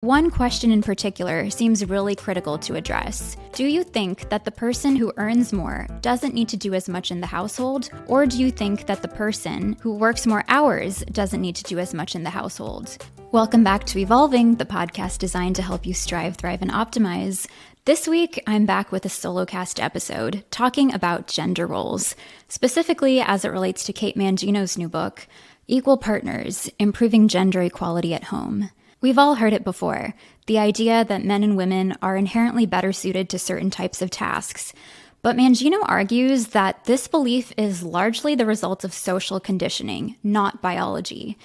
One question in particular seems really critical to address. Do you think that the person who earns more doesn't need to do as much in the household, or do you think that the person who works more hours doesn't need to do as much in the household? Welcome back to Evolving, the podcast designed to help you strive, thrive, and optimize. This week, I'm back with a solo-cast episode talking about gender roles, specifically as it relates to Kate Mangino's new book, Equal Partners, Improving Gender Equality at Home. We've all heard it before, the idea that men and women are inherently better suited to certain types of tasks. But Mangino argues that this belief is largely the result of social conditioning, not biology.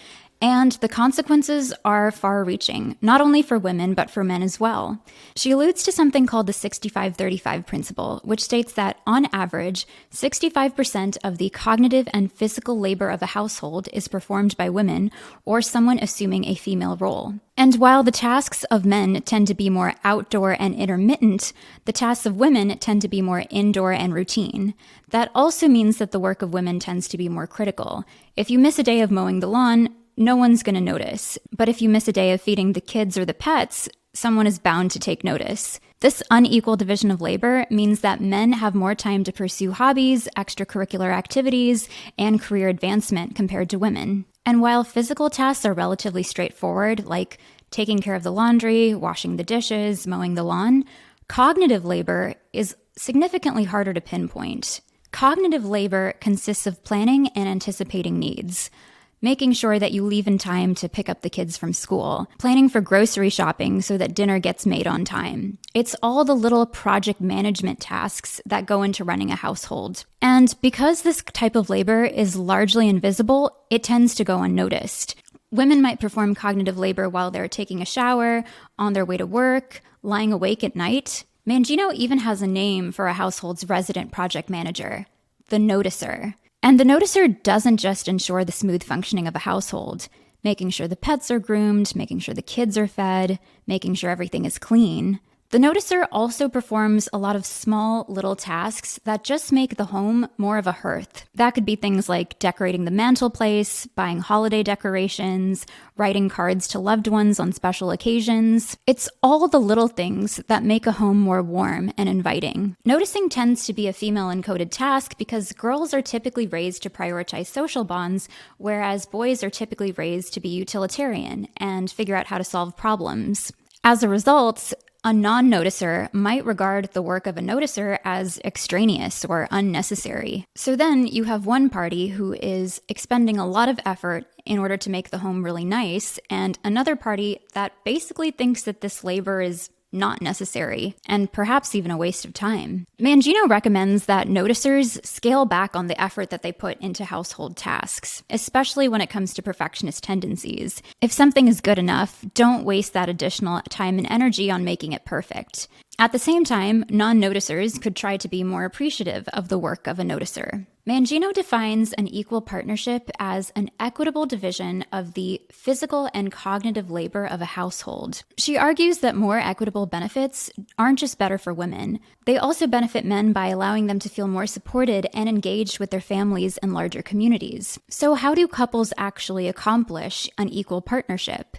And the consequences are far-reaching, not only for women, but for men as well. She alludes to something called the 65-35 principle, which states that, on average, 65% of the cognitive and physical labor of a household is performed by women or someone assuming a female role. And while the tasks of men tend to be more outdoor and intermittent, the tasks of women tend to be more indoor and routine. That also means that the work of women tends to be more critical. If you miss a day of mowing the lawn, no one's going to notice. But if you miss a day of feeding the kids or the pets, someone is bound to take notice. This unequal division of labor means that men have more time to pursue hobbies, extracurricular activities, and career advancement compared to women. And while physical tasks are relatively straightforward, like taking care of the laundry, washing the dishes, mowing the lawn, cognitive labor is significantly harder to pinpoint. Cognitive labor consists of planning and anticipating needs, making sure that you leave in time to pick up the kids from school, planning for grocery shopping so that dinner gets made on time. It's all the little project management tasks that go into running a household. And because this type of labor is largely invisible, it tends to go unnoticed. Women might perform cognitive labor while they're taking a shower, on their way to work, lying awake at night. Mangino even has a name for a household's resident project manager, the noticer. And the noticer doesn't just ensure the smooth functioning of a household, making sure the pets are groomed, making sure the kids are fed, making sure everything is clean. The noticer also performs a lot of small little tasks that just make the home more of a hearth. That could be things like decorating the mantelpiece, buying holiday decorations, writing cards to loved ones on special occasions. It's all the little things that make a home more warm and inviting. Noticing tends to be a female-encoded task because girls are typically raised to prioritize social bonds, whereas boys are typically raised to be utilitarian and figure out how to solve problems. As a result, a non-noticer might regard the work of a noticer as extraneous or unnecessary. So then you have one party who is expending a lot of effort in order to make the home really nice, and another party that basically thinks that this labor is not necessary, and perhaps even a waste of time. Mangino recommends that noticers scale back on the effort that they put into household tasks, especially when it comes to perfectionist tendencies. If something is good enough, don't waste that additional time and energy on making it perfect. At the same time, non-noticers could try to be more appreciative of the work of a noticer. Mangino defines an equal partnership as an equitable division of the physical and cognitive labor of a household. She argues that more equitable benefits aren't just better for women. They also benefit men by allowing them to feel more supported and engaged with their families and larger communities. So how do couples actually accomplish an equal partnership?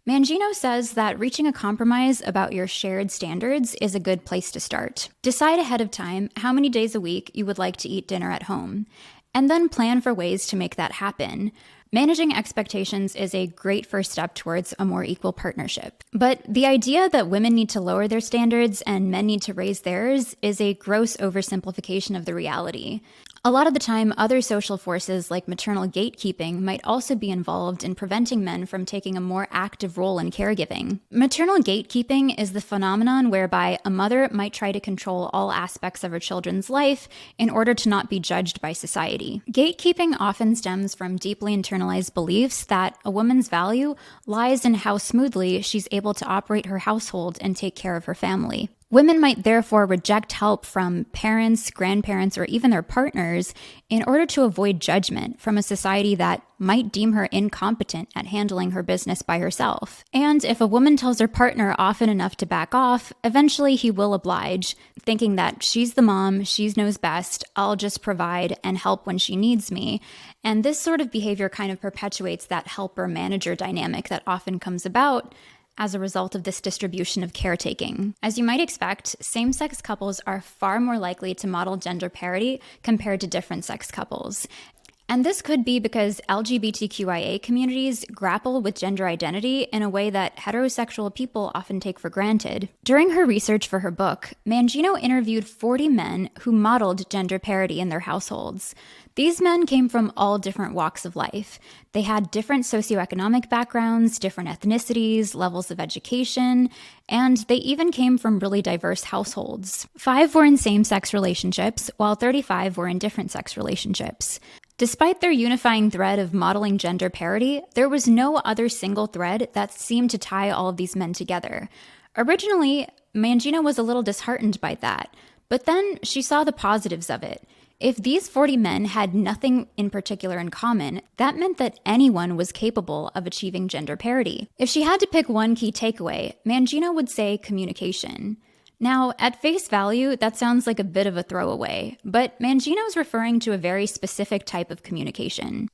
Mangino says that reaching a compromise about your shared standards is a good place to start. Decide ahead of time how many days a week you would like to eat dinner at home, and then plan for ways to make that happen. Managing expectations is a great first step towards a more equal partnership. But the idea that women need to lower their standards and men need to raise theirs is a gross oversimplification of the reality. A lot of the time, other social forces like maternal gatekeeping might also be involved in preventing men from taking a more active role in caregiving. Maternal gatekeeping is the phenomenon whereby a mother might try to control all aspects of her children's life in order to not be judged by society. Gatekeeping often stems from deeply internalized beliefs that a woman's value lies in how smoothly she's able to operate her household and take care of her family. Women might therefore reject help from parents, grandparents, or even their partners in order to avoid judgment from a society that might deem her incompetent at handling her business by herself. And if a woman tells her partner often enough to back off, eventually he will oblige, thinking that she's the mom, she knows best, I'll just provide and help when she needs me. And this sort of behavior kind of perpetuates that helper-manager dynamic that often comes about as a result of this distribution of caretaking. As you might expect, same-sex couples are far more likely to model gender parity compared to different-sex couples. And this could be because LGBTQIA communities grapple with gender identity in a way that heterosexual people often take for granted. During her research for her book, Mangino interviewed 40 men who modeled gender parity in their households. These men came from all different walks of life. They had different socioeconomic backgrounds, different ethnicities, levels of education, and they even came from really diverse households. 5 were in same-sex relationships, while 35 were in different-sex relationships. Despite their unifying thread of modeling gender parity, there was no other single thread that seemed to tie all of these men together. Originally, Mangino was a little disheartened by that, but then she saw the positives of it. If these 40 men had nothing in particular in common, that meant that anyone was capable of achieving gender parity. If she had to pick one key takeaway, Mangino would say communication. Now, at face value, that sounds like a bit of a throwaway, but Mangino's referring to a very specific type of communication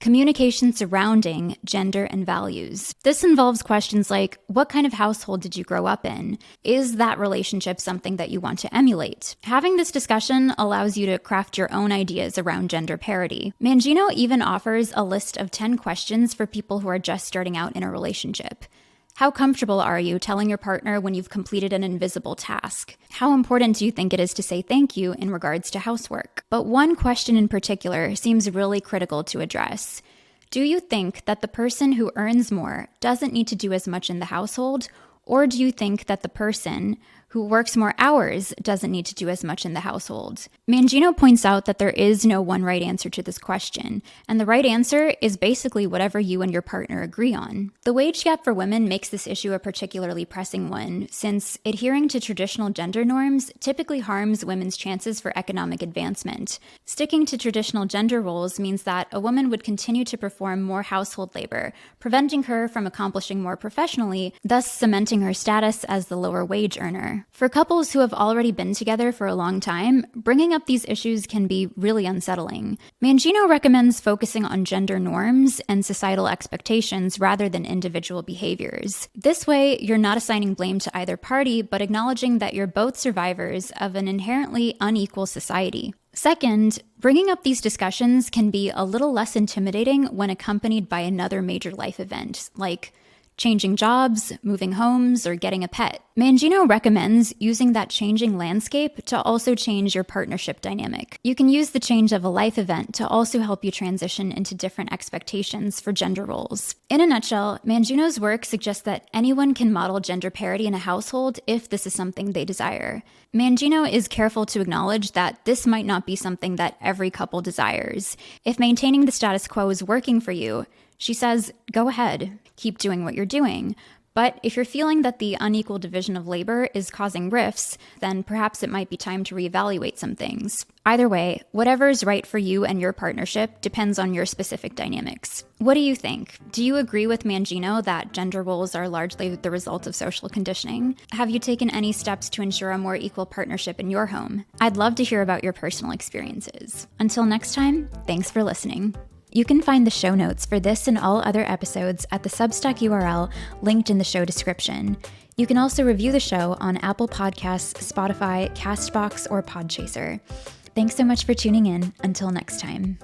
surrounding gender and values. This involves questions like, what kind of household did you grow up in? Is that relationship something that you want to emulate? Having this discussion allows you to craft your own ideas around gender parity. Mangino even offers a list of 10 questions for people who are just starting out in a relationship. How comfortable are you telling your partner when you've completed an invisible task? How important do you think it is to say thank you in regards to housework? But one question in particular seems really critical to address. Do you think that the person who earns more doesn't need to do as much in the household? Or do you think that the person who works more hours doesn't need to do as much in the household? Mangino points out that there is no one right answer to this question, and the right answer is basically whatever you and your partner agree on. The wage gap for women makes this issue a particularly pressing one, since adhering to traditional gender norms typically harms women's chances for economic advancement. Sticking to traditional gender roles means that a woman would continue to perform more household labor, preventing her from accomplishing more professionally, thus cementing her status as the lower wage earner. For couples who have already been together for a long time, bringing up these issues can be really unsettling. Mangino recommends focusing on gender norms and societal expectations rather than individual behaviors. This way, you're not assigning blame to either party, but acknowledging that you're both survivors of an inherently unequal society. Second, bringing up these discussions can be a little less intimidating when accompanied by another major life event, like changing jobs, moving homes, or getting a pet. Mangino recommends using that changing landscape to also change your partnership dynamic. You can use the change of a life event to also help you transition into different expectations for gender roles. In a nutshell, Mangino's work suggests that anyone can model gender parity in a household if this is something they desire. Mangino is careful to acknowledge that this might not be something that every couple desires. If maintaining the status quo is working for you, she says, go ahead, keep doing what you're doing. But if you're feeling that the unequal division of labor is causing rifts, then perhaps it might be time to reevaluate some things. Either way, whatever is right for you and your partnership depends on your specific dynamics. What do you think? Do you agree with Mangino that gender roles are largely the result of social conditioning? Have you taken any steps to ensure a more equal partnership in your home? I'd love to hear about your personal experiences. Until next time, thanks for listening. You can find the show notes for this and all other episodes at the Substack URL linked in the show description. You can also review the show on Apple Podcasts, Spotify, Castbox, or Podchaser. Thanks so much for tuning in. Until next time.